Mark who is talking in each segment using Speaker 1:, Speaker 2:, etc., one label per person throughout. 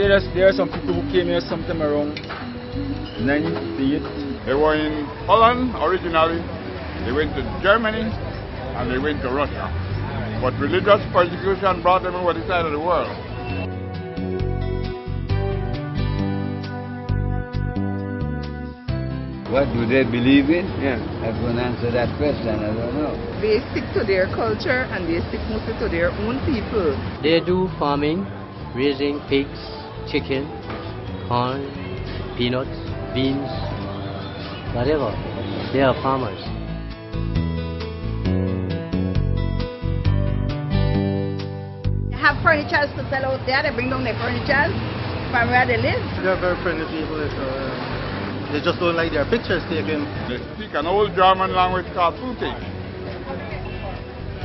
Speaker 1: there are some people who came here sometime around 1958.
Speaker 2: They were in Holland originally, they went to Germany, and they went to Russia. But religious persecution brought them over the side of the world.
Speaker 3: What do they believe in? Yeah, I couldn't answer that question, I don't know.
Speaker 4: They stick to their culture and they stick mostly to their own people.
Speaker 5: They do farming, raising pigs, chicken, corn, peanuts, beans, whatever. They are farmers.
Speaker 4: They have furniture to sell out there. They bring down their furniture from where they live.
Speaker 6: They're very friendly people. They just don't like their pictures taken.
Speaker 2: They speak an old German language called Frutisch.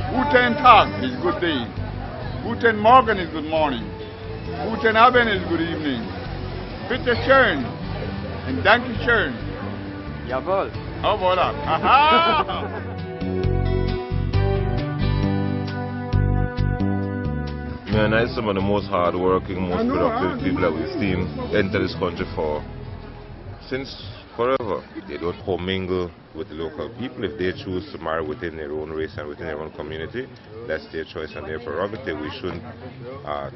Speaker 2: Guten Tag is good day. Guten Morgen is good morning. Guten Abend is good evening. Bitte schön and danke schön.
Speaker 1: Jawohl.
Speaker 2: How about that? Aha!
Speaker 7: Mennonites are some of the most hard-working, most productive people that we've seen enter this country since forever. They don't commingle with the local people. If they choose to marry within their own race and within their own community, that's their choice and their prerogative. We shouldn't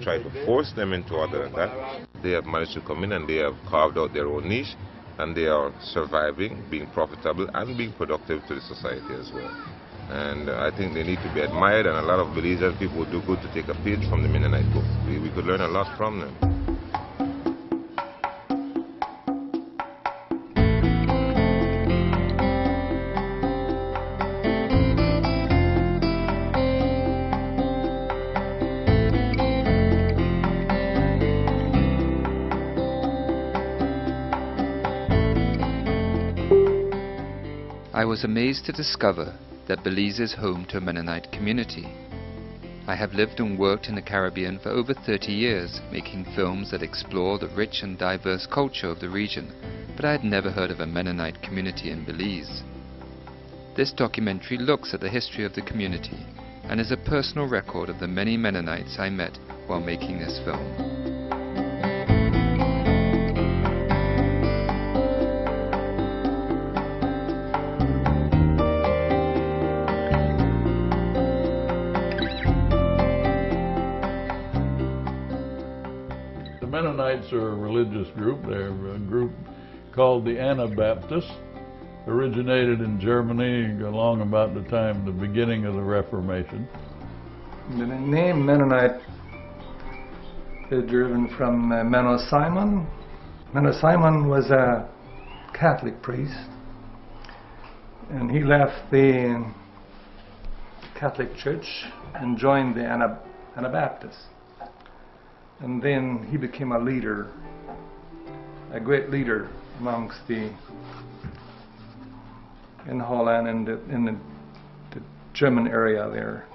Speaker 7: try to force them into other than that. They have managed to come in and they have carved out their own niche, and they are surviving, being profitable and being productive to the society as well. And I think they need to be admired, and a lot of Belizean people would do good to take a page from the Mennonite book. We could learn a lot from them.
Speaker 8: I was amazed to discover that Belize is home to a Mennonite community. I have lived and worked in the Caribbean for over 30 years, making films that explore the rich and diverse culture of the region, but I had never heard of a Mennonite community in Belize. This documentary looks at the history of the community and is a personal record of the many Mennonites I met while making this film.
Speaker 9: Mennonites are a religious group. They're a group called the Anabaptists, originated in Germany along about the time, the beginning of the Reformation.
Speaker 10: The name Mennonite is driven from Menno Simon. Menno Simon was a Catholic priest, and he left the Catholic Church and joined the Anabaptists. And then he became a leader, a great leader amongst in Holland and in the German area there.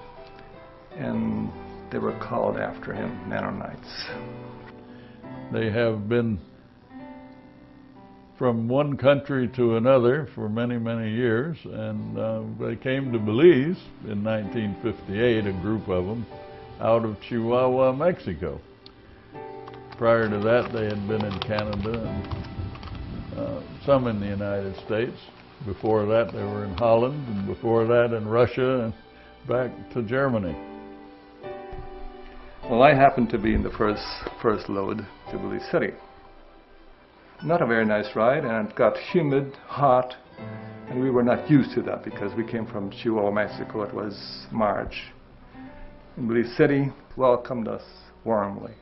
Speaker 10: And they were called after him Mennonites.
Speaker 9: They have been from one country to another for many, many years, and they came to Belize in 1958, a group of them, out of Chihuahua, Mexico. Prior to that, they had been in Canada and some in the United States. Before that, they were in Holland, and before that in Russia, and back to Germany.
Speaker 10: Well, I happened to be in the first load to Belize City. Not a very nice ride, and it got humid, hot, and we were not used to that because we came from Chihuahua, Mexico. It was March. And Belize City welcomed us warmly.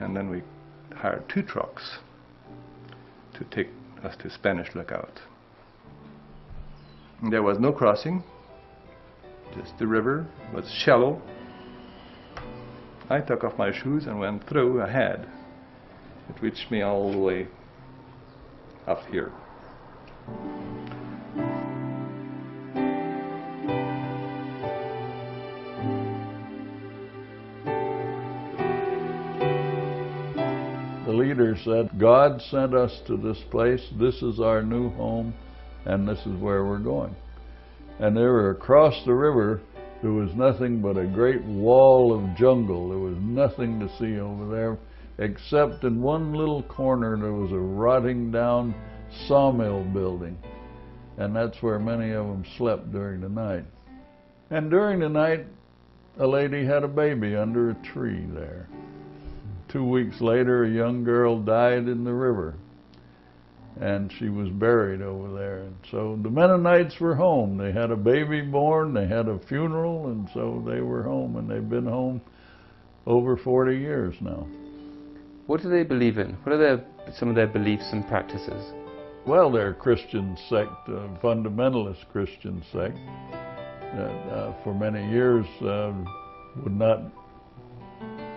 Speaker 10: And then we hired 2 trucks to take us to Spanish Lookout. And there was no crossing, just the river was shallow. I took off my shoes and went through ahead. It reached me all the way up here.
Speaker 9: The leader said, God sent us to this place, this is our new home, and this is where we're going. And they were across the river, there was nothing but a great wall of jungle. There was nothing to see over there. except in one little corner there was a rotting down sawmill building, and that's where many of them slept during the night. And during the night, a lady had a baby under a tree there. 2 weeks later, a young girl died in the river, and she was buried over there. And so the Mennonites were home. They had a baby born, they had a funeral, and so they were home, and they've been home over 40 years now.
Speaker 8: What do they believe in? What are some of their beliefs and practices?
Speaker 9: Well, they're a Christian sect, a fundamentalist Christian sect that for many years would not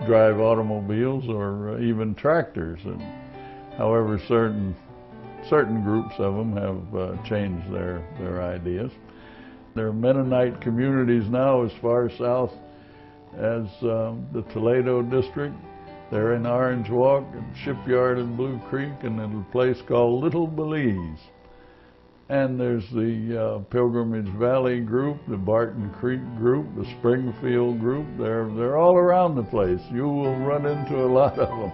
Speaker 9: drive automobiles or even tractors. And however, certain groups of them have changed their ideas. There are Mennonite communities now as far south as the Toledo district. They're in Orange Walk and Shipyard and Blue Creek, and in a place called Little Belize. And there's the Pilgrimage Valley group, the Barton Creek group, the Springfield group. They're all around the place. You will run into a lot of them.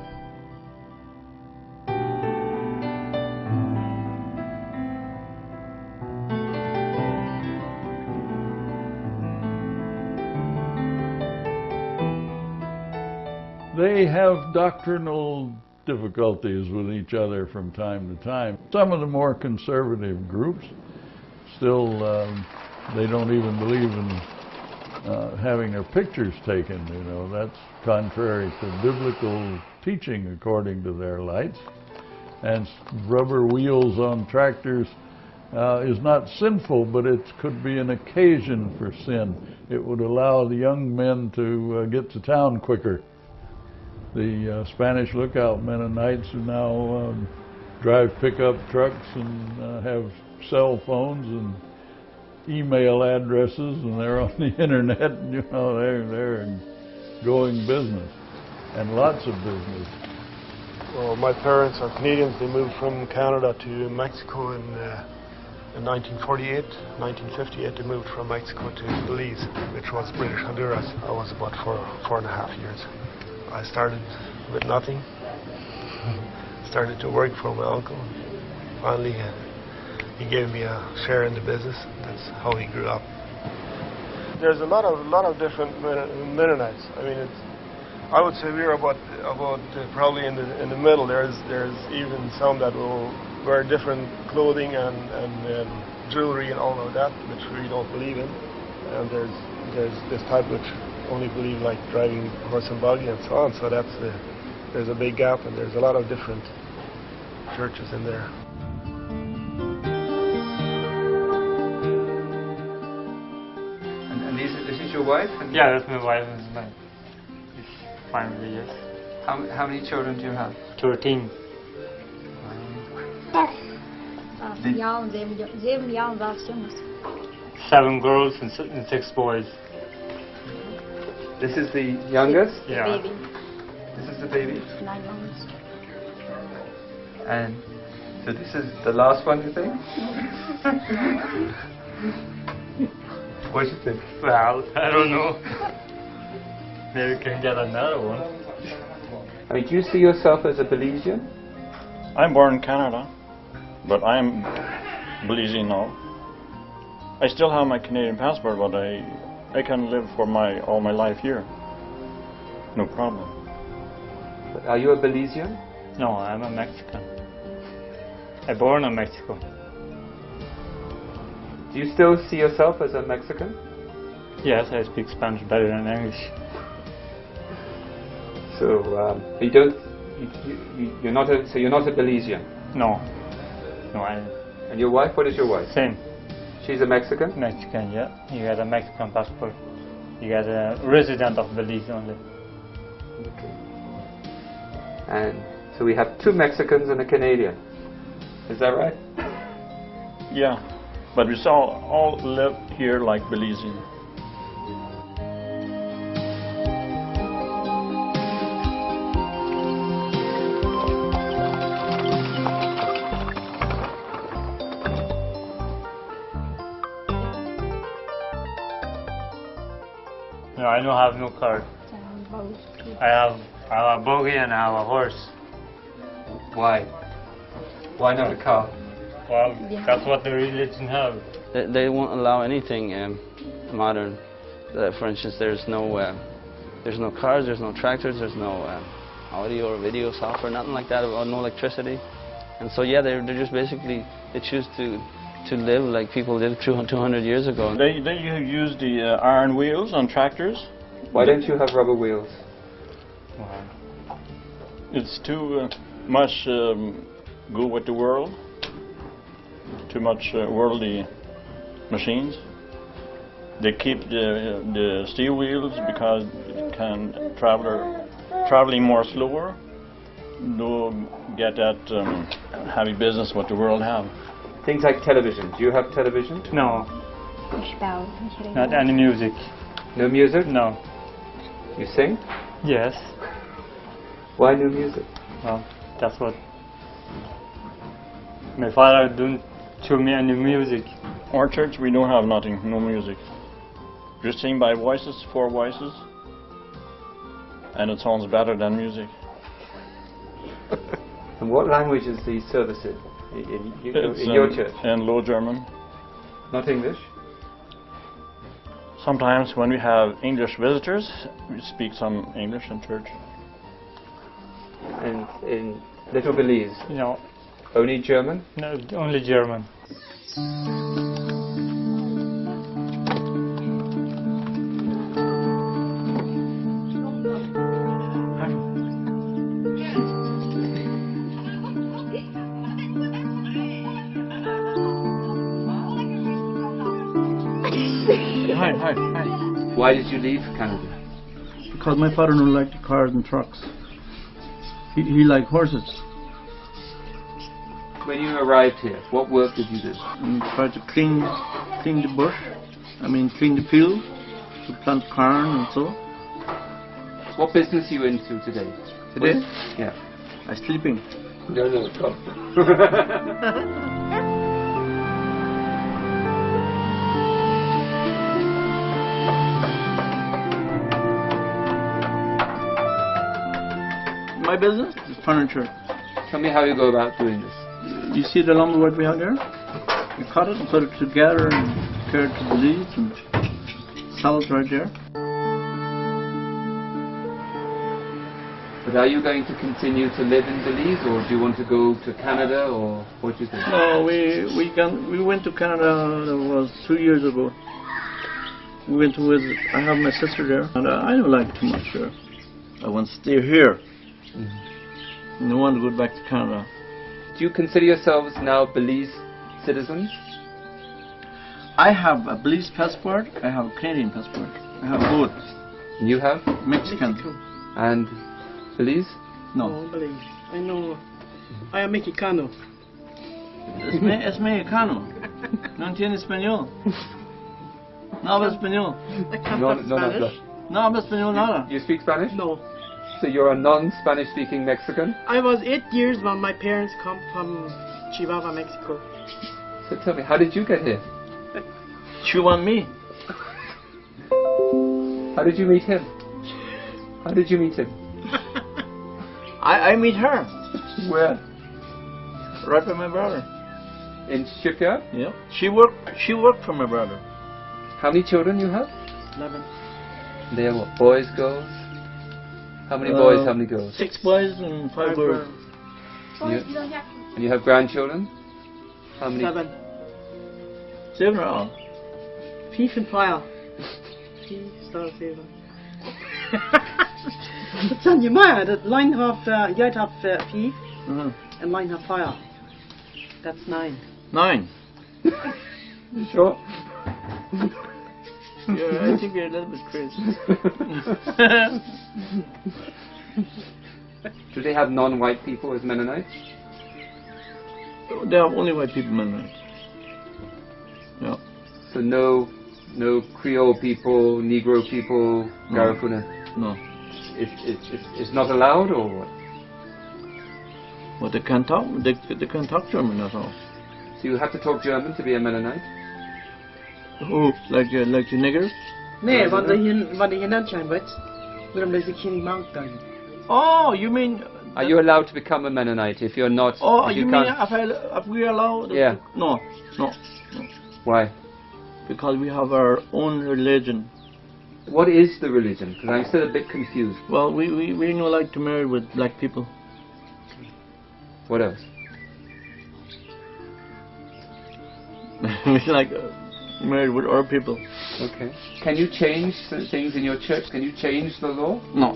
Speaker 9: They have doctrinal difficulties with each other from time to time. Some of the more conservative groups still, they don't even believe in having their pictures taken. You know, that's contrary to biblical teaching according to their lights. And rubber wheels on tractors is not sinful, but it could be an occasion for sin. It would allow the young men to get to town quicker. The Spanish Lookout Mennonites who now drive pickup trucks and have cell phones and email addresses, and they're on the internet. And, you know, they're going business, and lots of business.
Speaker 11: Well, my parents are Canadians. They moved from Canada to Mexico in 1948. 1958, they moved from Mexico to Belize, which was British Honduras. I was about four and a half years. I started with nothing, started to work for my uncle. Finally, he gave me a share in the business. That's how he grew up. There's a lot of different Mennonites. I mean, I would say we're about probably in the middle. There's even some that will wear different clothing and jewelry and all of that, which we don't believe in. And there's this type which only believe like driving horse and buggy and so on. So there's a big gap, and there's a lot of different churches in there.
Speaker 8: And this is your wife?
Speaker 12: Yeah, that's my wife. It's my family, yes.
Speaker 8: How many children do you have?
Speaker 12: 13. Seven girls and 6 boys.
Speaker 8: This is the youngest?
Speaker 12: Yeah.
Speaker 4: Baby.
Speaker 8: This is the baby?
Speaker 4: 9 months.
Speaker 8: And so this is the last one, you think? What do you think?
Speaker 12: Well, I don't know. Maybe we can get another one.
Speaker 8: I mean, do you see yourself as a Belizean?
Speaker 13: I'm born in Canada, but I'm Belizean now. I still have my Canadian passport, but I can live for all my life here. No problem.
Speaker 8: But are you a Belizean?
Speaker 12: No, I'm a Mexican. I born in Mexico.
Speaker 8: Do you still see yourself as a Mexican?
Speaker 12: Yes, I speak Spanish better than English.
Speaker 8: So you're not a Belizean?
Speaker 12: No.
Speaker 8: And your wife? What is your wife?
Speaker 12: Same.
Speaker 8: She's a Mexican?
Speaker 12: Mexican, yeah. You got a Mexican passport. You got a resident of Belize only.
Speaker 8: Okay. And so we have 2 Mexicans and a Canadian. Is that right?
Speaker 13: Yeah, but we all live here like Belizean.
Speaker 12: No, I don't have no card. I have a buggy and I have a horse.
Speaker 8: Why? Why not a car?
Speaker 12: Well, that's what the religion have.
Speaker 14: They won't allow anything modern. For instance, there's no cars, there's no tractors, there's no audio or video software, nothing like that, or no electricity. And so yeah, they're just basically, they choose to live like people lived 200 years ago.
Speaker 13: They use the iron wheels on tractors.
Speaker 8: Why don't you have rubber wheels?
Speaker 13: It's too much go with the world, too much worldly machines. They keep the steel wheels because it can traveling more slower. Don't get that heavy business what the world have.
Speaker 8: Things like television. Do you have television?
Speaker 12: No. Not any music.
Speaker 8: No music?
Speaker 12: No.
Speaker 8: You sing?
Speaker 12: Yes.
Speaker 8: Why no music?
Speaker 12: Well, that's what my father don't show me any music.
Speaker 13: Our church, we don't have nothing, no music. Just sing by voices, 4 voices, and it sounds better than music.
Speaker 8: And what language is the service in your church?
Speaker 13: In Low German.
Speaker 8: Not English?
Speaker 13: Sometimes when we have English visitors, we speak some English in church.
Speaker 8: And in Little Belize?
Speaker 12: No.
Speaker 8: Only German?
Speaker 12: No, only German.
Speaker 15: Hi.
Speaker 8: Why did you leave Canada?
Speaker 15: Because my father don't like the cars and trucks. He liked horses.
Speaker 8: When you arrived here, what work did you do?
Speaker 15: We tried to clean the bush. Clean the field, to plant corn and so.
Speaker 8: What business are you into today?
Speaker 15: Today?
Speaker 8: Yeah.
Speaker 15: I'm sleeping.
Speaker 8: No, come.
Speaker 15: My business is furniture.
Speaker 8: Tell me how you go about doing this.
Speaker 15: You see the lumber what we have there? We cut it and put it together and carry it to Belize and sell it right there.
Speaker 8: But are you going to continue to live in Belize, or do you want to go to Canada, or what do you think?
Speaker 15: No, we went to Canada, that was 2 years ago. We went to visit. I have my sister there, and I don't like it too much there. I want to stay here. And I want to go back to Canada.
Speaker 8: Do you consider yourselves now Belize citizens?
Speaker 15: I have a Belize passport, I have a Canadian passport. I have both.
Speaker 8: And you have?
Speaker 15: Mexican.
Speaker 8: And Belize?
Speaker 15: No.
Speaker 16: No, Belize. I know. I am mexicano.
Speaker 15: Es mexicano. No entiende español. No habla español.
Speaker 16: I can't talk Spanish.
Speaker 15: No habla español nada.
Speaker 8: You speak Spanish?
Speaker 16: No.
Speaker 8: So you're a non-Spanish speaking Mexican?
Speaker 16: I was 8 years when my parents come from Chihuahua, Mexico.
Speaker 8: So tell me, how did you get here?
Speaker 15: She want me.
Speaker 8: How did you meet him? How did you meet him?
Speaker 15: I meet her.
Speaker 8: Where?
Speaker 15: Right by my brother.
Speaker 8: In shipyard?
Speaker 15: Yeah. She worked for my brother.
Speaker 8: How many children you have?
Speaker 16: 11.
Speaker 8: They are what? Boys, girls? How many boys, how many girls?
Speaker 15: 6 boys and 5 girls.
Speaker 8: And you have grandchildren? How many?
Speaker 16: 7.
Speaker 15: 7 or all?
Speaker 16: 5 and 5. 4 står 7. Sen ju med that line have jag have 5 and line have 5. That's 9.
Speaker 15: 9.
Speaker 8: You sure?
Speaker 15: Yeah, I think you're a little bit crazy.
Speaker 8: Do they have non-white people as Mennonites?
Speaker 15: They have only white people Mennonites. Yeah.
Speaker 8: So no Creole people, Negro people, Garifuna?
Speaker 15: No.
Speaker 8: It's not allowed, or what?
Speaker 15: Well, they can't talk. They can't talk German, that's all.
Speaker 8: So you have to talk German to be a Mennonite?
Speaker 15: Oh, like the niggers?
Speaker 16: Nej, vad det hinner inte vet.
Speaker 15: Oh, you mean...
Speaker 8: Are you allowed to become a Mennonite if you're not...
Speaker 15: Oh,
Speaker 8: if
Speaker 15: you
Speaker 8: can't?
Speaker 15: mean if we allow...
Speaker 8: Yeah.
Speaker 15: No.
Speaker 8: Why?
Speaker 15: Because we have our own religion.
Speaker 8: What is the religion? Because I'm still a bit confused.
Speaker 15: Well, we don't like to marry with black people.
Speaker 8: What else?
Speaker 15: We like married with our people.
Speaker 8: Okay. Can you change things in your church? Can you change the law?
Speaker 15: No.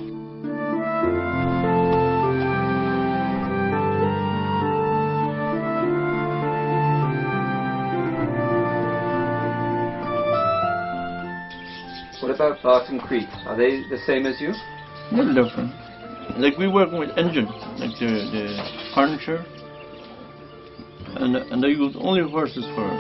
Speaker 8: What about Barton Creek? Are they the same as you?
Speaker 15: A little different. Like we work with engine, like the furniture, and they use only horses for it.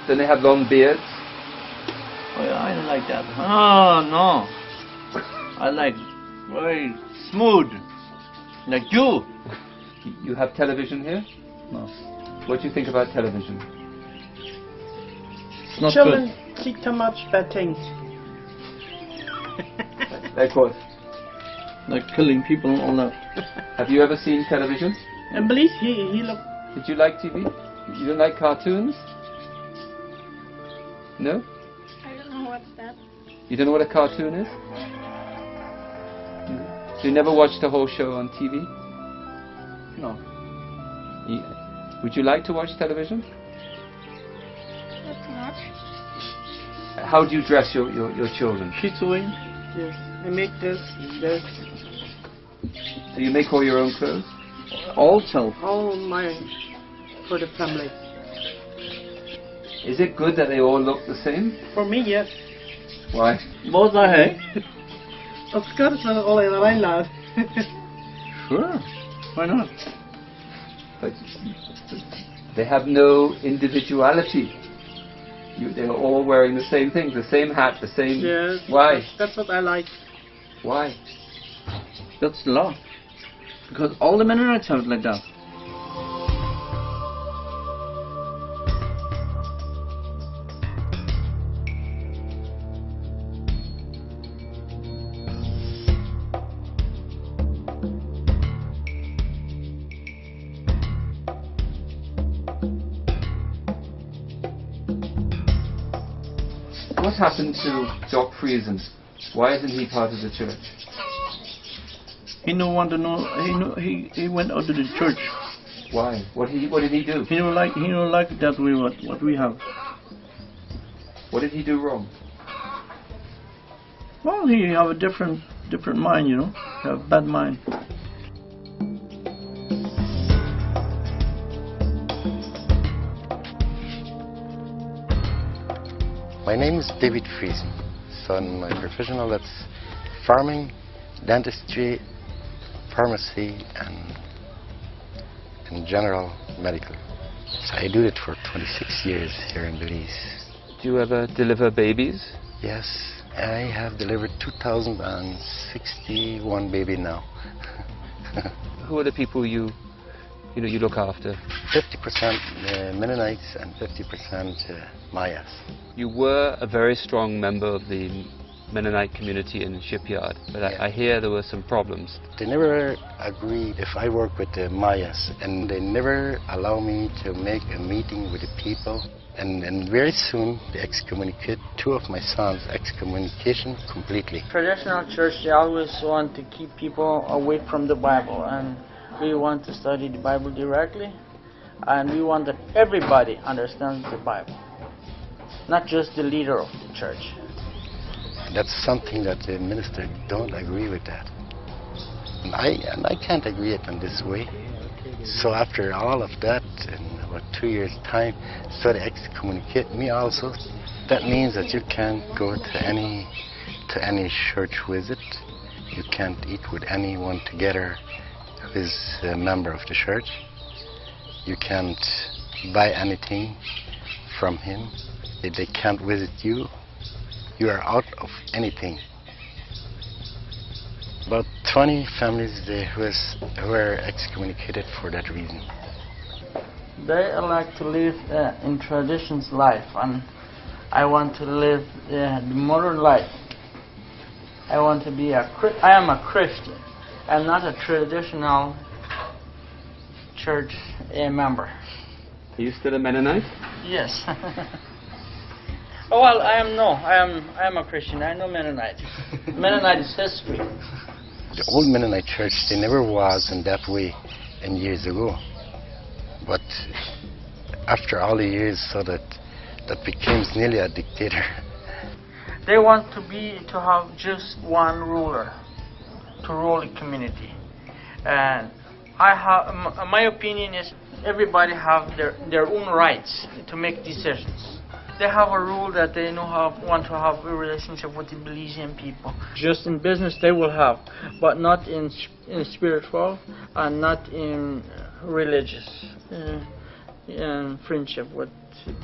Speaker 8: Don't they have long beards?
Speaker 15: Oh, yeah, I don't like that. Oh, no. I like very smooth, like you.
Speaker 8: You have television here?
Speaker 15: No.
Speaker 8: What do you think about television?
Speaker 15: It's not
Speaker 16: Children
Speaker 15: good.
Speaker 16: see too much bad things.
Speaker 8: Like what?
Speaker 15: Like killing people and all that.
Speaker 8: Have you ever seen television?
Speaker 16: And Belize, he look.
Speaker 8: Did you like TV? You don't like cartoons? No?
Speaker 4: I don't know what's that.
Speaker 8: You don't know what a cartoon is? So you never watched a whole show on TV?
Speaker 15: No.
Speaker 8: Would you like to watch television?
Speaker 4: Not too much.
Speaker 8: How do you dress your children?
Speaker 15: She's away.
Speaker 16: Yes, I make this.
Speaker 8: So you make all your own clothes?
Speaker 15: All self.
Speaker 16: All mine for the family.
Speaker 8: Is it good that they all look the same?
Speaker 16: For me, yes.
Speaker 8: Why?
Speaker 15: Both are hey?
Speaker 16: Of course, all in the Rhineland.
Speaker 15: Sure. Why not?
Speaker 8: But they have no individuality. They're all wearing the same thing, the same hat, the same...
Speaker 16: Yes.
Speaker 8: Why?
Speaker 16: That's what I like.
Speaker 8: Why?
Speaker 15: That's the law. Because all the Mennonites have it like that.
Speaker 8: What happened to Jock Freisen? Why isn't he part of the church?
Speaker 15: He don't want to know. He went out of the church.
Speaker 8: Why? What did he do?
Speaker 15: He don't like that way what we have.
Speaker 8: What did he do wrong?
Speaker 15: Well, he have a different mind, you know. He have a bad mind.
Speaker 17: My name is David Freisen. So in my professional, that's farming, dentistry, pharmacy, and general medical. So I do it for 26 years here in Belize.
Speaker 8: Do you ever deliver babies?
Speaker 17: Yes, I have delivered 2,061 babies now.
Speaker 8: Who are the people you look after?
Speaker 17: 50% Mennonites and 50% Mayas.
Speaker 8: You were a very strong member of the Mennonite community in the shipyard, but yeah. I hear there were some problems.
Speaker 17: They never agreed if I work with the Mayas, and they never allow me to make a meeting with the people. And very soon they excommunicate two of my sons, excommunication completely.
Speaker 18: Traditional church, they always want to keep people away from the Bible, and we want to study the Bible directly, and we want that everybody understands the Bible, not just the leader of the church.
Speaker 17: That's something that the minister don't agree with that. And I can't agree it in this way. So after all of that, in about 2 years' time, so they excommunicate me also. That means that you can't go to any church visit. You can't eat with anyone together is a member of the church. You can't buy anything from him. They can't visit you. You are out of anything. About 20 families who were excommunicated for that reason.
Speaker 18: They like to live in traditions life, and I want to live the modern life. I want to be I am a Christian. I'm not a traditional church member.
Speaker 8: Are you still a Mennonite?
Speaker 18: Yes. Oh, well, I am a Christian. I know Mennonite. Mennonite is history.
Speaker 17: The old Mennonite church, they never was in that way in years ago. But after all the years, so that became nearly a dictator.
Speaker 18: They want to have just one ruler to rule the community. And my opinion is everybody have their own rights to make decisions. They have a rule that they want to have a relationship with the Belizean people. Just in business they will have, but not in spiritual and not in religious friendship with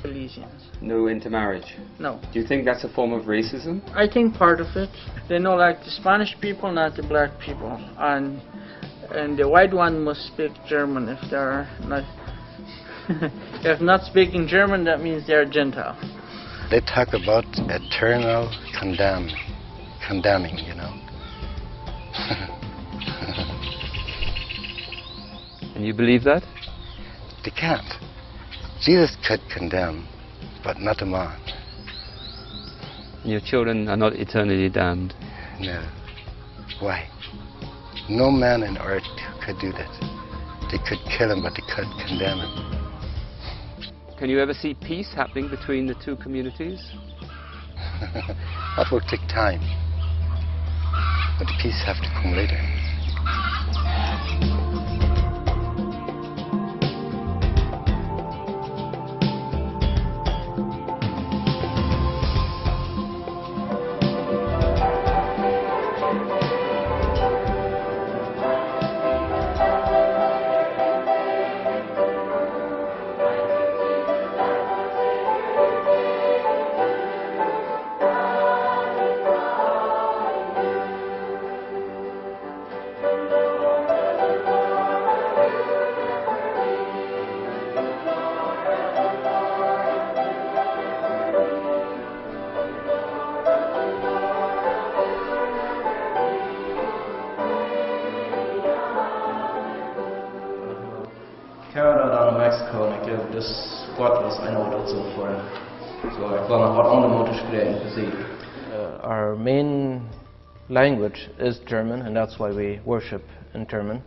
Speaker 18: Belizeans.
Speaker 8: No intermarriage?
Speaker 18: No.
Speaker 8: Do you think that's a form of racism?
Speaker 18: I think part of it. They know like the Spanish people, not the black people. And the white one must speak German if they're not. If not speaking German, that means they're Gentile.
Speaker 17: They talk about eternal condemning, you know.
Speaker 8: And you believe that?
Speaker 17: They can't. Jesus could condemn, but not a man.
Speaker 8: Your children are not eternally damned?
Speaker 17: No. Why? No man on earth could do that. They could kill him, but they couldn't condemn him.
Speaker 8: Can you ever see peace happening between the two communities?
Speaker 17: That will take time. But the peace have to come later.
Speaker 19: Our main language is German, and that's why we worship in German.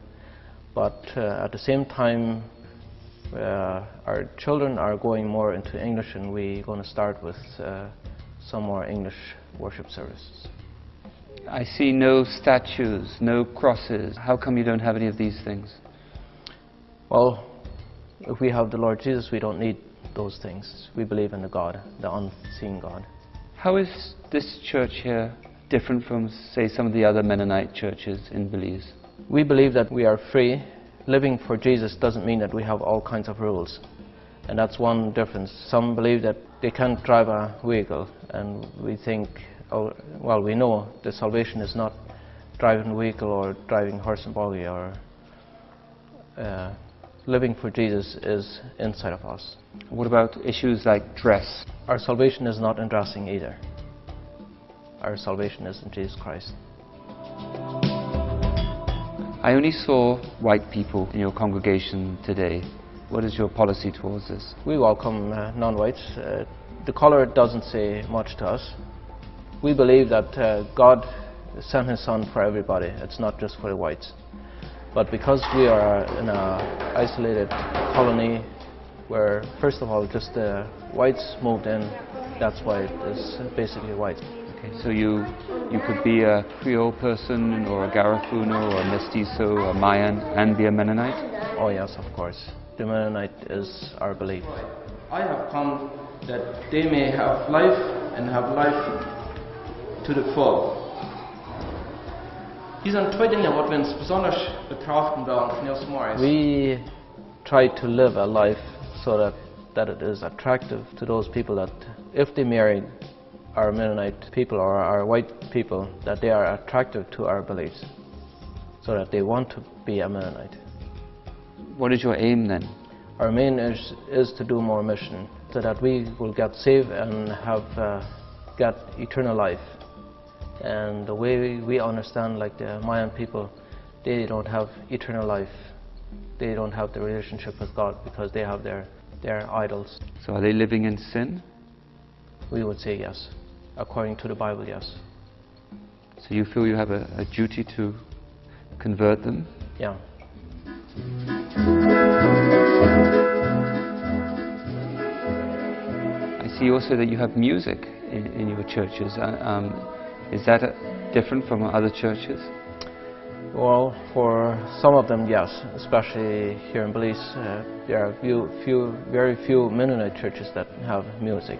Speaker 19: But at the same time, our children are going more into English, and we're going to start with some more English worship services.
Speaker 8: I see no statues, no crosses. How come you don't have any of these things?
Speaker 19: Well, if we have the Lord Jesus, we don't need those things. We believe in the God, the unseen God.
Speaker 8: How is this church here different from, say, some of the other Mennonite churches in Belize?
Speaker 19: We believe that we are free. Living for Jesus doesn't mean that we have all kinds of rules. And that's one difference. Some believe that they can't drive a vehicle, and we think, well, we know that salvation is not driving a vehicle or driving horse and buggy, or living for Jesus is inside of us.
Speaker 8: What about issues like dress?
Speaker 19: Our salvation is not in dressing either. Our salvation is in Jesus Christ.
Speaker 8: I only saw white people in your congregation today. What is your policy towards this?
Speaker 19: We welcome non-whites. The colour doesn't say much to us. We believe that God sent His Son for everybody. It's not just for the whites. But because we are in an isolated colony where, first of all, just the whites moved in, that's why it's basically white.
Speaker 8: Okay, so you could be a Creole person, or a Garafuno, or a Mestizo, or Mayan, and be a Mennonite?
Speaker 19: Oh yes, of course. The Mennonite is our belief.
Speaker 20: I have come that they may have life, and have life to the full. Diesen twee dingen wat we ons besonders betrachten willen van heel smoor is.
Speaker 19: We try to live a life so that it is attractive to those people that if they marry our Mennonite people or our white people, that they are attractive to our beliefs, so that they want to be a Mennonite.
Speaker 8: What is your aim then?
Speaker 19: Our main is to do more mission, so that we will get saved and have get eternal life. And the way we understand, like the Mayan people, they don't have eternal life. They don't have the relationship with God because they have their idols.
Speaker 8: So are they living in sin?
Speaker 19: We would say yes. According to the Bible, yes.
Speaker 8: So you feel you have a duty to convert them?
Speaker 19: Yeah.
Speaker 8: I see also that you have music in your churches. Is that different from other churches?
Speaker 19: Well, for some of them, yes. Especially here in Belize, there are very few Mennonite churches that have music.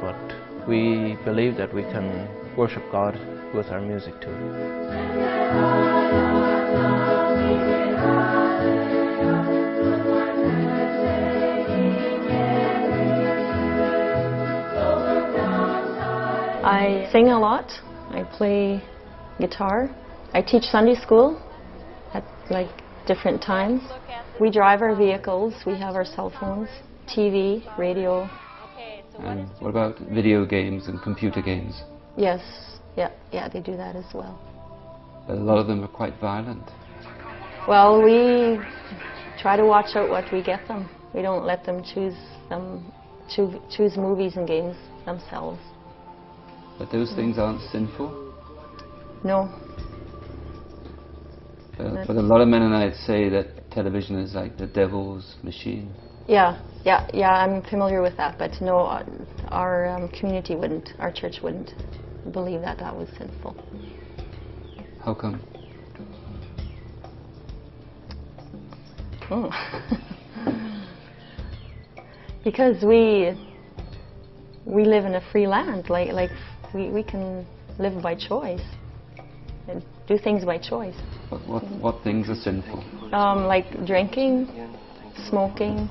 Speaker 19: But we believe that we can worship God with our music too.
Speaker 21: I sing a lot. I play guitar. I teach Sunday school at like different times. We drive our vehicles. We have our cell phones, TV, radio.
Speaker 8: And what about video games and computer games?
Speaker 21: Yes, yeah, they do that as well.
Speaker 8: A lot of them are quite violent.
Speaker 21: Well, we try to watch out what we get them. We don't let them choose movies and games themselves.
Speaker 8: But those things aren't sinful?
Speaker 21: No.
Speaker 8: But a lot of Mennonites say that television is like the devil's machine.
Speaker 21: Yeah, I'm familiar with that, but no, our community wouldn't, our church wouldn't believe that that was sinful.
Speaker 8: How come?
Speaker 21: Oh. Because we live in a free land, like we can live by choice and do things by choice.
Speaker 8: What things are sinful?
Speaker 21: Like drinking, smoking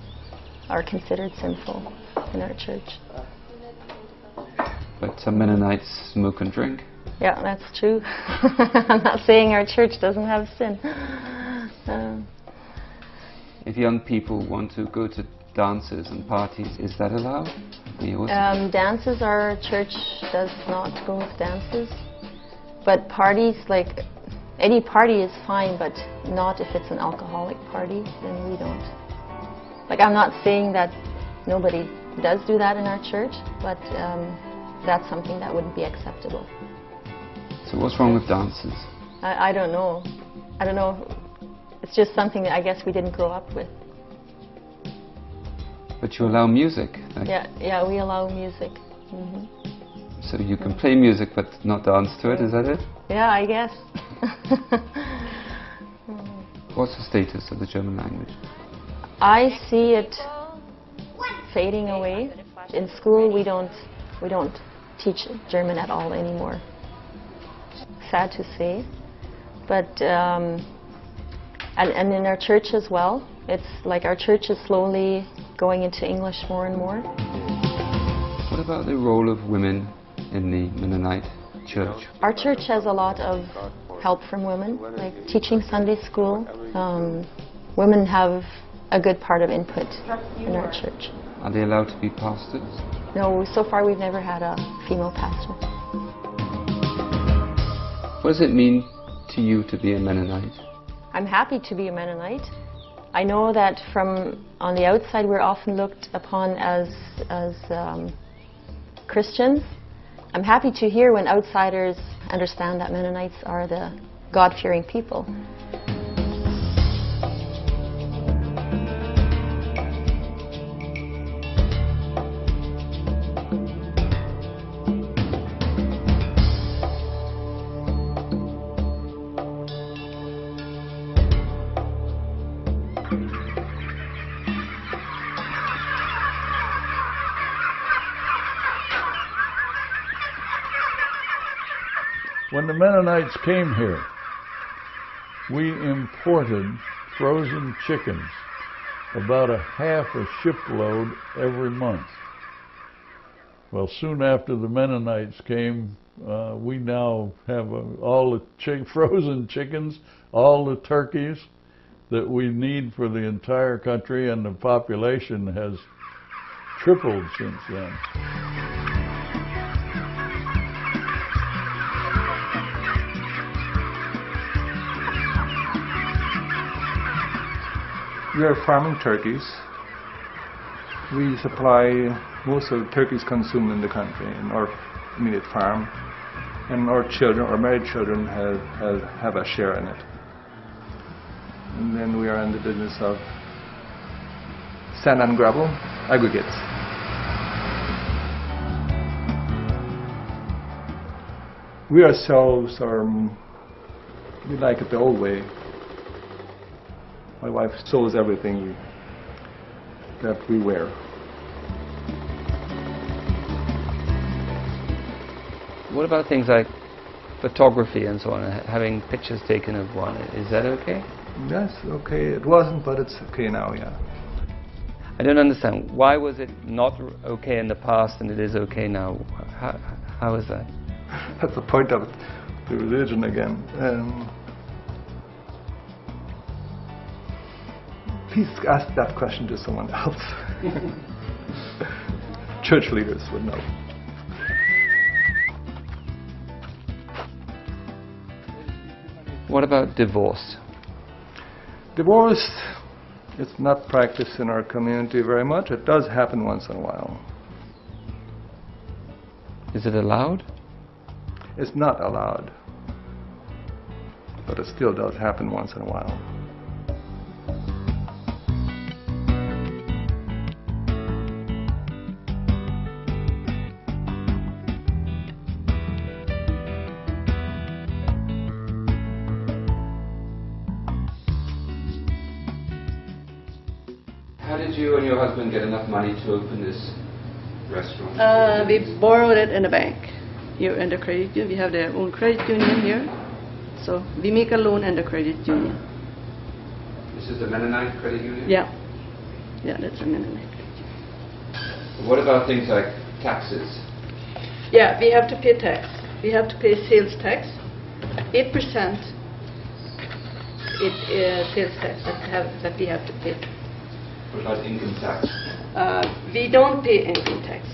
Speaker 21: are considered sinful in our church.
Speaker 8: But some Mennonites smoke and drink.
Speaker 21: Yeah, that's true. I'm not saying our church doesn't have sin.
Speaker 8: If young people want to go to dances and parties, is that allowed?
Speaker 21: Dances, our church does not go with dances. But parties, like any party is fine, but not if it's an alcoholic party, then we don't. Like, I'm not saying that nobody does do that in our church, but that's something that wouldn't be acceptable.
Speaker 8: So what's wrong with dances?
Speaker 21: I don't know. I don't know. It's just something that I guess we didn't grow up with.
Speaker 8: But you allow music? Like
Speaker 21: Yeah, we allow music.
Speaker 8: So you can play music but not dance to it, is that it?
Speaker 21: Yeah, I guess.
Speaker 8: What's the status of the German language?
Speaker 21: I see it fading away. In school, we don't teach German at all anymore. Sad to say, but and in our church as well. It's like our church is slowly going into English more and more.
Speaker 8: What about the role of women in the Mennonite church?
Speaker 21: Our church has a lot of help from women, like teaching Sunday school. Women have a good part of input in our church.
Speaker 8: Are they allowed to be pastors?
Speaker 21: No, so far we've never had a female pastor.
Speaker 8: What does it mean to you to be a Mennonite?
Speaker 21: I'm happy to be a Mennonite. I know that from on the outside we're often looked upon as Christians. I'm happy to hear when outsiders understand that Mennonites are the God-fearing people.
Speaker 9: When the Mennonites came here, we imported frozen chickens, about a half a shipload every month. Well, soon after the Mennonites came, we now have all the frozen chickens, all the turkeys that we need for the entire country, and the population has tripled since then.
Speaker 10: We are farming turkeys. We supply most of the turkeys consumed in the country in our immediate farm, and our children, our married children, have a share in it. And then we are in the business of sand and gravel aggregates. We ourselves we like it the old way. My wife sews everything that we wear.
Speaker 8: What about things like photography and so on, having pictures taken of one? Is that okay?
Speaker 10: Yes, okay. It wasn't, but it's okay now, yeah.
Speaker 8: I don't understand. Why was it not okay in the past and it is okay now? How is that?
Speaker 10: That's the point of the religion again. Please ask that question to someone else. Church leaders would know.
Speaker 8: What about divorce?
Speaker 10: Divorce, it's not practiced in our community very much. It does happen once in a while.
Speaker 8: Is it allowed?
Speaker 10: It's not allowed, but it still does happen once in a while.
Speaker 8: How did you and your husband get enough money to open this restaurant?
Speaker 16: We borrowed it in a bank here in the credit union. We have their own credit union here. So we make a loan in the credit union.
Speaker 8: This is the Mennonite credit union?
Speaker 16: Yeah. Yeah, that's a Mennonite credit union.
Speaker 8: What about things like taxes?
Speaker 16: Yeah, we have to pay tax. We have to pay sales tax. 8% sales tax that we have to pay.
Speaker 8: What about income tax?
Speaker 16: We don't pay income tax.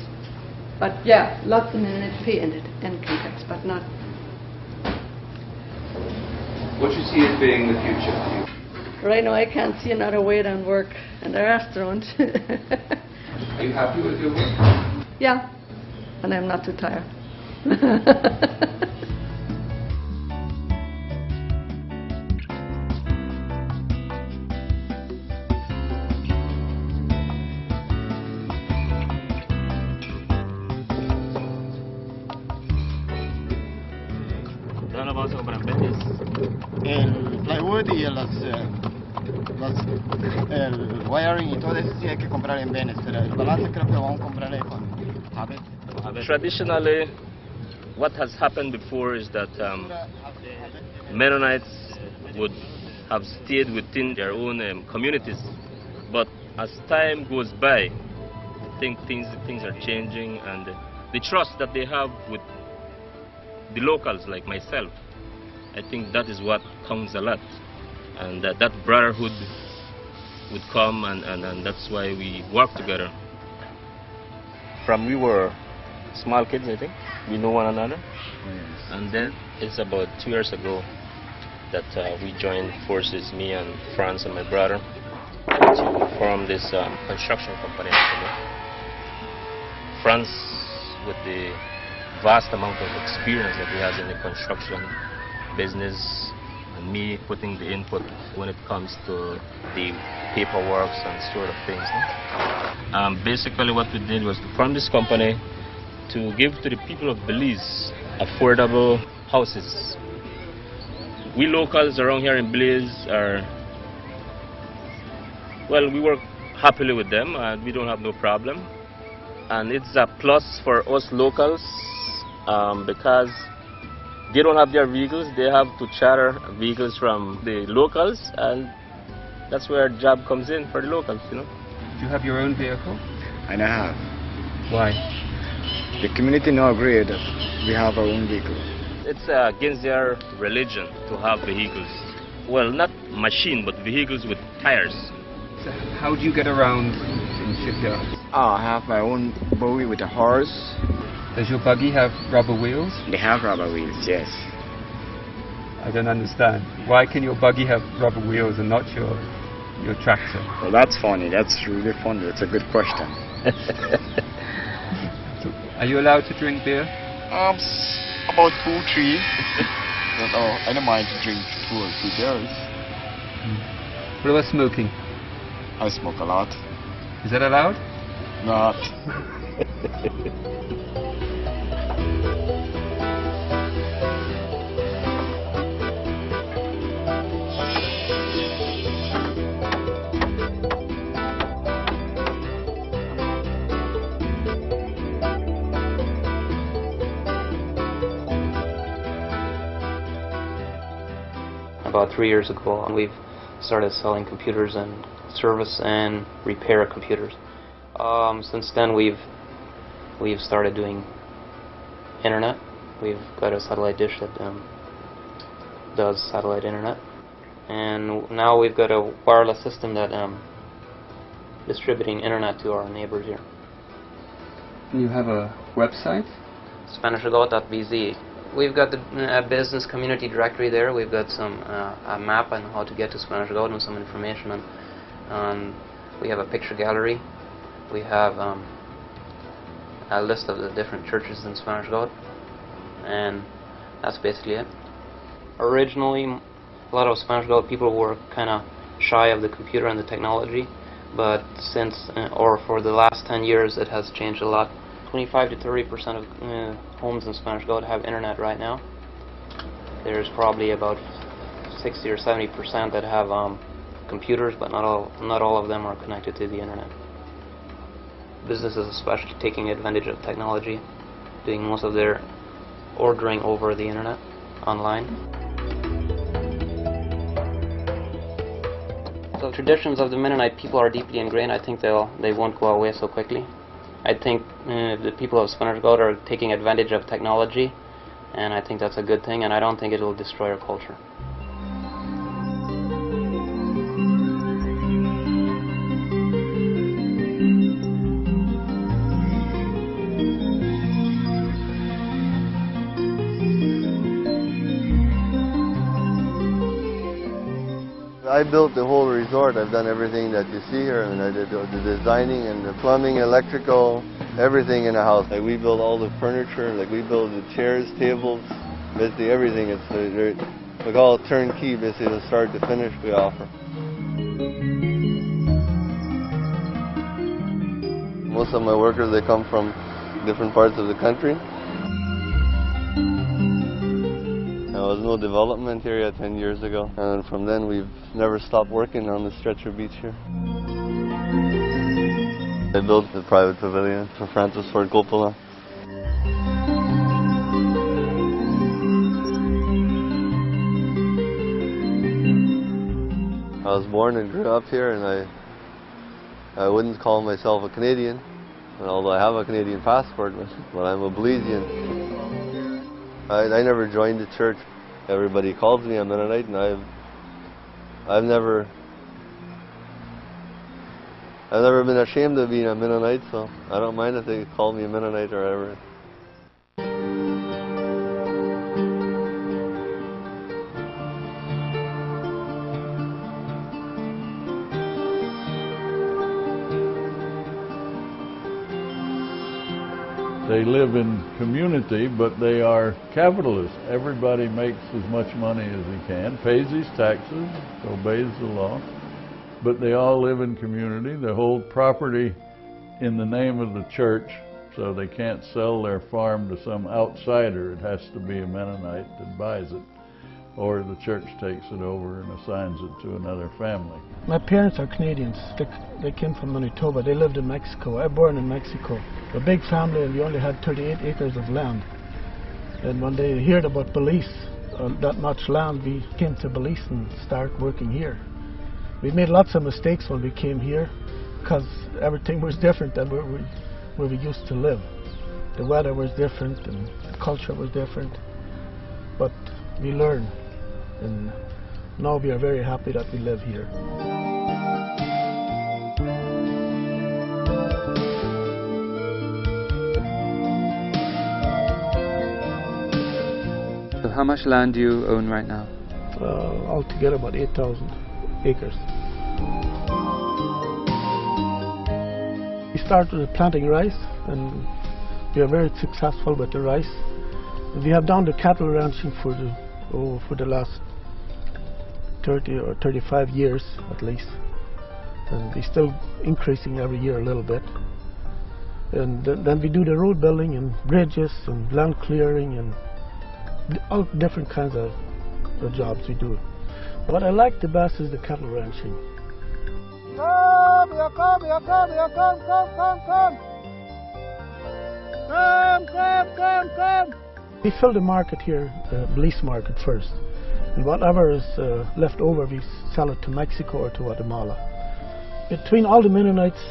Speaker 16: But yeah, lots of Mennonites pay income tax, but not.
Speaker 8: What do you see as being the future for you?
Speaker 16: Right now I can't see another way than work in the restaurant.
Speaker 8: Are you happy with your work?
Speaker 16: Yeah, and I'm not too tired.
Speaker 17: El plywood y el wiring y todo eso sí hay que comprar en Venice, pero el balance creo que vamos a comprar con Habit.
Speaker 3: Traditionally, what has happened before is that Mennonites would have stayed within their own communities, but as time goes by, I think things are changing, and the trust that they have with the locals like myself, I think that is what counts a lot, and that brotherhood would come, and that's why we work together. From we were small kids, I think, we know one another, and then it's about 2 years ago that we joined forces, me and Franz and my brother, to form this construction company. Franz, with the vast amount of experience that he has in the construction business, and me putting the input when it comes to the paperwork and sort of things. Basically what we did was to form this company to give to the people of Belize affordable houses. We locals around here in Belize we work happily with them, and we don't have no problem. And it's a plus for us locals because they don't have their vehicles, they have to charter vehicles from the locals, and that's where a job comes in for the locals, you know.
Speaker 5: Do you have your own vehicle?
Speaker 22: I don't have.
Speaker 5: Why?
Speaker 22: The community no agree that we have our own vehicle.
Speaker 3: It's against their religion to have vehicles. Well, not machine, but vehicles with tires.
Speaker 5: So how do you get around in shipyards?
Speaker 22: I have my own buggy with a horse.
Speaker 5: Does your buggy have rubber wheels?
Speaker 22: They have rubber wheels, yes.
Speaker 5: I don't understand. Why can your buggy have rubber wheels and not your tractor?
Speaker 22: Well, that's funny. That's really funny. That's a good question.
Speaker 5: Are you allowed to drink beer?
Speaker 22: About 2-3. But I don't mind to drink 2 or 3 beers.
Speaker 5: What about smoking?
Speaker 22: I smoke a lot.
Speaker 5: Is that allowed?
Speaker 22: Not.
Speaker 23: About 3 years ago, we've started selling computers and service and repair computers. Since then, we've started doing internet. We've got a satellite dish that does satellite internet, and now we've got a wireless system that distributing internet to our neighbors here.
Speaker 5: You have a website?
Speaker 23: SpanishGoat.bz. We've got the business community directory there. We've got some a map on how to get to Spanish Goat and some information on. We have a picture gallery. We have a list of the different churches in Spanish Goat, and that's basically it. Originally, a lot of Spanish Goat people were kind of shy of the computer and the technology, but since or for the last 10 years, it has changed a lot. 25 to 30% of homes in Spanish Goat have internet right now. There's probably about 60 or 70% that have computers, but not all of them are connected to the internet. Businesses especially taking advantage of technology, doing most of their ordering over the internet, online. The traditions of the Mennonite people are deeply ingrained. I think they won't go away so quickly. I think the people of Spanish Goat are taking advantage of technology, and I think that's a good thing, and I don't think it will destroy our culture.
Speaker 24: I built the whole resort. I've done everything that you see here. I mean, I did the designing and the plumbing, electrical, everything in the house. Like, we build all the furniture, like we build the chairs, tables, basically everything. It's like all turnkey, basically, from start to finish we offer. Most of my workers, they come from different parts of the country. There was no development here yet 10 years ago, and from then we've never stopped working on the stretcher beach here. I built the private pavilion for Francis Ford Coppola. I was born and grew up here, and I wouldn't call myself a Canadian, although I have a Canadian passport, but I'm a Belizean. I never joined the church. Everybody calls me a Mennonite, and I've never been ashamed of being a Mennonite, so I don't mind if they call me a Mennonite or whatever.
Speaker 9: They live in community, but they are capitalists. Everybody makes as much money as he can, pays his taxes, obeys the law, but they all live in community. They hold property in the name of the church, so they can't sell their farm to some outsider. It has to be a Mennonite that buys it, or the church takes it over and assigns it to another family.
Speaker 11: My parents are Canadians. They came from Manitoba. They lived in Mexico. I was born in Mexico. A big family, and we only had 38 acres of land. And when they heard about Belize, that much land, we came to Belize and started working here. We made lots of mistakes when we came here because everything was different than where we used to live. The weather was different and the culture was different, but we learned, and now we are very happy that we live here.
Speaker 8: So how much land do you own right now?
Speaker 11: Altogether about 8,000 acres. We started with planting rice, and we are very successful with the rice. We have done the cattle ranching for the last 30 or 35 years at least, and we're still increasing every year a little bit. And then we do the road building and bridges and land clearing and all different kinds of jobs we do. What I like the best is the cattle ranching.
Speaker 1: Come, here come, here come, here come, come. Come.
Speaker 11: We fill the market here, the Belize market first, and whatever is left over we sell it to Mexico or to Guatemala. Between all the Mennonites,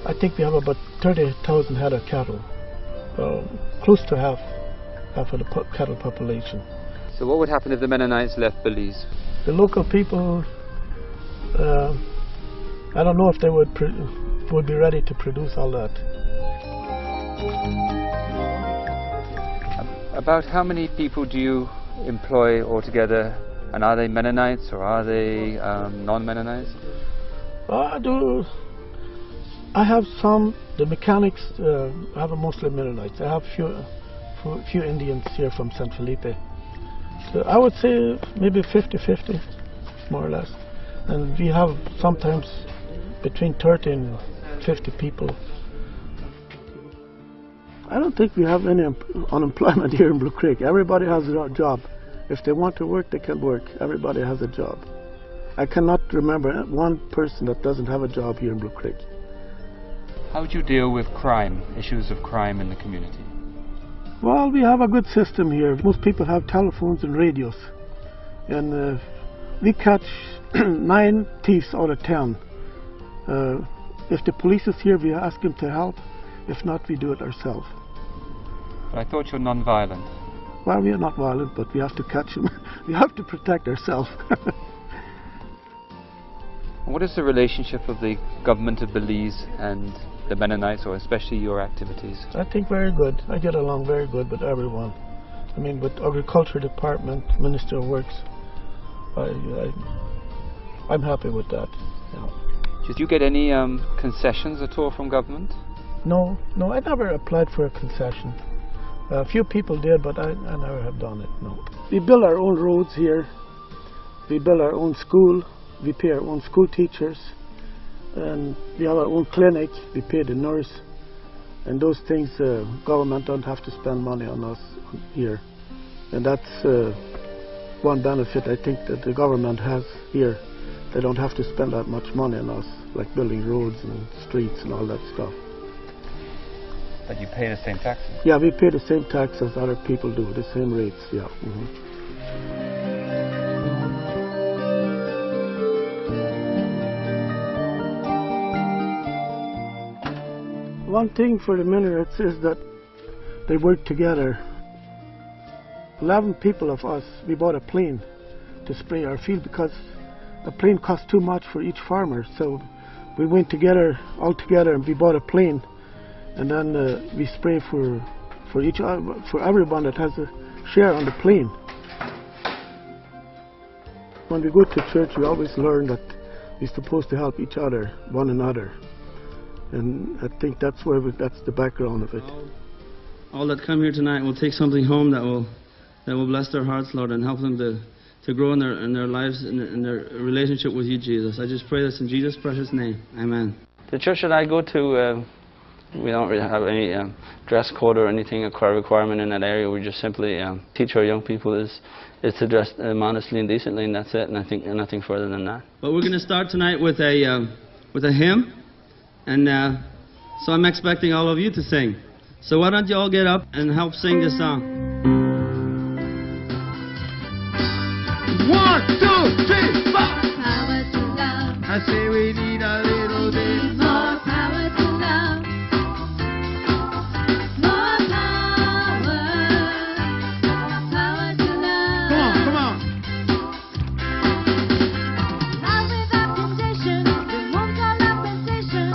Speaker 11: I think we have about 30,000 head of cattle, close to half of the cattle population.
Speaker 8: So what would happen if the Mennonites left Belize?
Speaker 11: The local people, I don't know if they would be ready to produce all that.
Speaker 8: About how many people do you employ altogether, and are they Mennonites or are they non-Mennonites?
Speaker 11: I have some, the mechanics, I have mostly Mennonites. I have few Indians here from San Felipe. So I would say maybe 50-50, more or less. And we have sometimes between 30 and 50 people. I don't think we have any unemployment here in Blue Creek. Everybody has a job. If they want to work, they can work. Everybody has a job. I cannot remember one person that doesn't have a job here in Blue Creek.
Speaker 8: How would you deal with crime, issues of crime in the community?
Speaker 11: Well, we have a good system here. Most people have telephones and radios. And we catch 9 thieves out of 10. If the police is here, we ask them to help. If not, we do it ourselves.
Speaker 8: But I thought you're non-violent.
Speaker 11: Well, we are not violent, but we have to catch them. We have to protect ourselves.
Speaker 8: What is the relationship of the government of Belize and the Mennonites, or especially your activities?
Speaker 11: I think very good. I get along very good with everyone. I mean, with Agriculture Department, Minister of Works, I'm happy with that. Yeah.
Speaker 8: Did you get any concessions at all from government?
Speaker 11: No, I never applied for a concession. A few people did, but I never have done it, no. We build our own roads here. We build our own school. We pay our own school teachers. And we have our own clinic. We pay the nurse. And those things, government don't have to spend money on us here. And that's one benefit I think that the government has here. They don't have to spend that much money on us, like building roads and streets and all that stuff.
Speaker 8: But you pay the same taxes?
Speaker 11: Yeah, we pay the same tax as other people do, the same rates, yeah. One thing for the Mennonites is that they work together. 11 people of us, we bought a plane to spray our field because a plane costs too much for each farmer. So we went together, all together, and we bought a plane. And then we spray for everyone that has a share on the plane. When we go to church, we always learn that we're supposed to help each other, one another. And I think that's the background of it.
Speaker 14: All that come here tonight will take something home that will bless their hearts, Lord, and help them to grow in their lives and in their relationship with you, Jesus. I just pray this in Jesus' precious name. Amen. The church that I go to, we don't really have any dress code or anything, a requirement in that area. We just simply teach our young people is to dress modestly and decently, and that's it. And I think nothing further than that. But we're going to start tonight with a hymn, and so I'm expecting all of you to sing.
Speaker 2: So why don't you all get up and help sing this song?
Speaker 1: 1, 2, 3, 4. Power to love. I say we need a little bit more power to love. More power. Power to love. Come on, come on. Love without condition. Removes all opposition.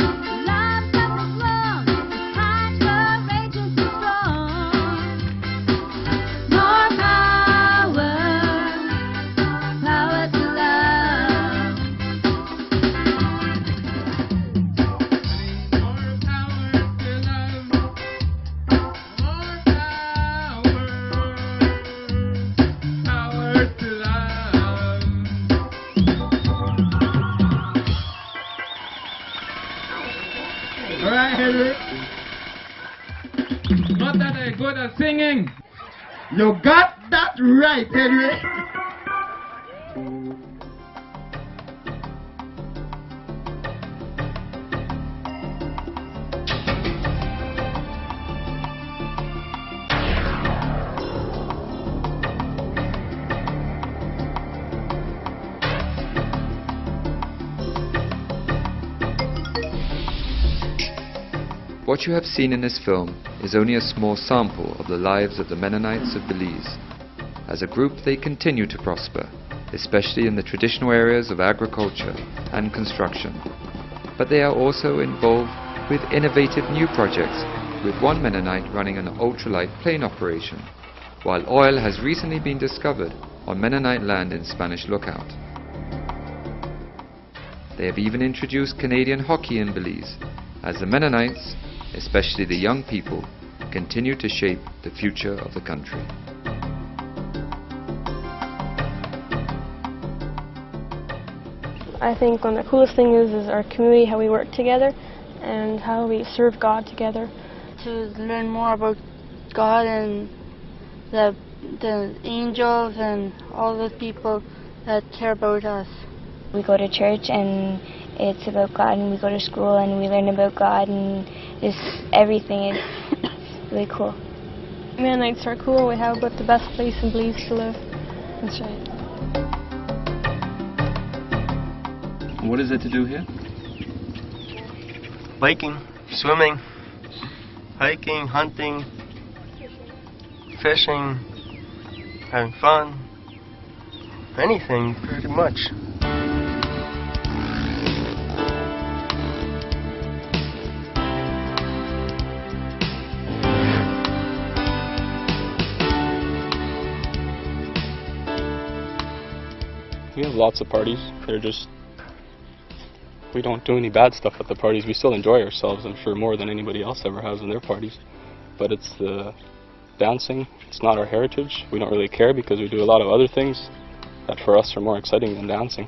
Speaker 1: Love nothing's wrong. Kind, courageous, and strong. More power. Power to love.
Speaker 2: All right, Henry. Not that I'm good at singing.
Speaker 1: You got that right, Henry.
Speaker 8: What you have seen in this film is only a small sample of the lives of the Mennonites of Belize. As a group, they continue to prosper, especially in the traditional areas of agriculture and construction. But they are also involved with innovative new projects, with one Mennonite running an ultralight plane operation, while oil has recently been discovered on Mennonite land in Spanish Lookout. They have even introduced Canadian hockey in Belize, as the Mennonites, especially the young people, continue to shape the future of the country.
Speaker 6: I think one of the coolest things is our community, how we work together and how we serve God together.
Speaker 7: To learn more about God and the angels and all the people that care about us.
Speaker 13: We go to church and it's about God, and we go to school and we learn about God, and just everything is really cool.
Speaker 6: Mennonites are cool. We have about the best place in Belize to live. That's right.
Speaker 5: What is it to do here?
Speaker 25: Biking, swimming, hiking, hunting, fishing, having fun, anything pretty much.
Speaker 26: We have lots of parties. We don't do any bad stuff at the parties. We still enjoy ourselves, I'm sure, more than anybody else ever has in their parties. But it's the dancing. It's not our heritage. We don't really care because we do a lot of other things that for us are more exciting than dancing.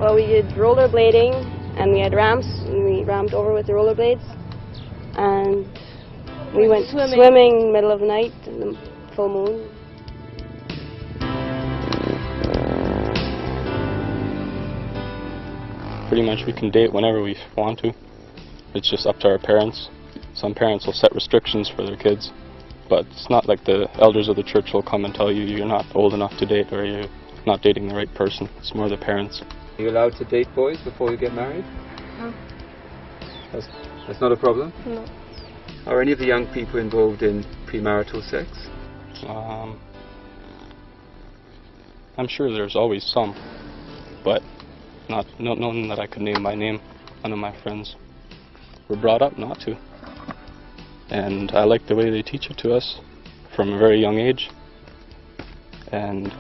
Speaker 27: Well, we did rollerblading, and we had ramps, and we ramped over with the rollerblades. And we went swimming middle of the night in the full moon.
Speaker 26: Pretty much we can date whenever we want to. It's just up to our parents. Some parents will set restrictions for their kids, but it's not like the elders of the church will come and tell you you're not old enough to date or you're not dating the right person. It's more the parents.
Speaker 5: Are you allowed to date boys before you get married?
Speaker 6: No.
Speaker 5: That's not a problem?
Speaker 6: No.
Speaker 5: Are any of the young people involved in premarital sex?
Speaker 26: I'm sure there's always some, but none that I could name by name. None of my friends were brought up not to. And I like the way they teach it to us from a very young age. And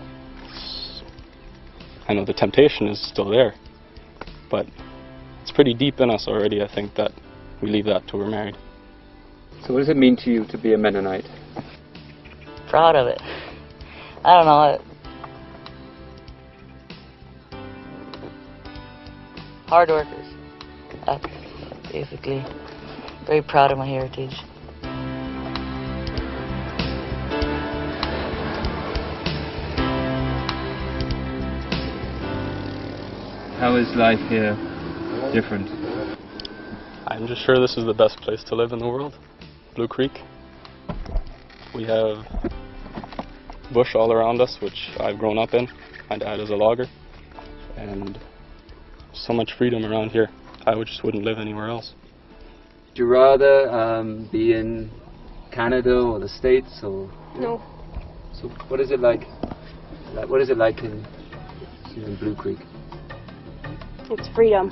Speaker 26: I know the temptation is still there, but it's pretty deep in us already, I think, that we leave that till we're married.
Speaker 5: So what does it mean to you to be a Mennonite?
Speaker 28: Proud of it. I don't know. Hard workers. That's basically very proud of my heritage.
Speaker 5: How is life here different?
Speaker 26: I'm just sure this is the best place to live in the world. Blue Creek. We have bush all around us, which I've grown up in. My dad is a logger, and so much freedom around here. I just wouldn't live anywhere else.
Speaker 5: Would you rather be in Canada or the States, or?
Speaker 6: No.
Speaker 5: So what is it like? What is it like in Blue Creek?
Speaker 6: It's freedom.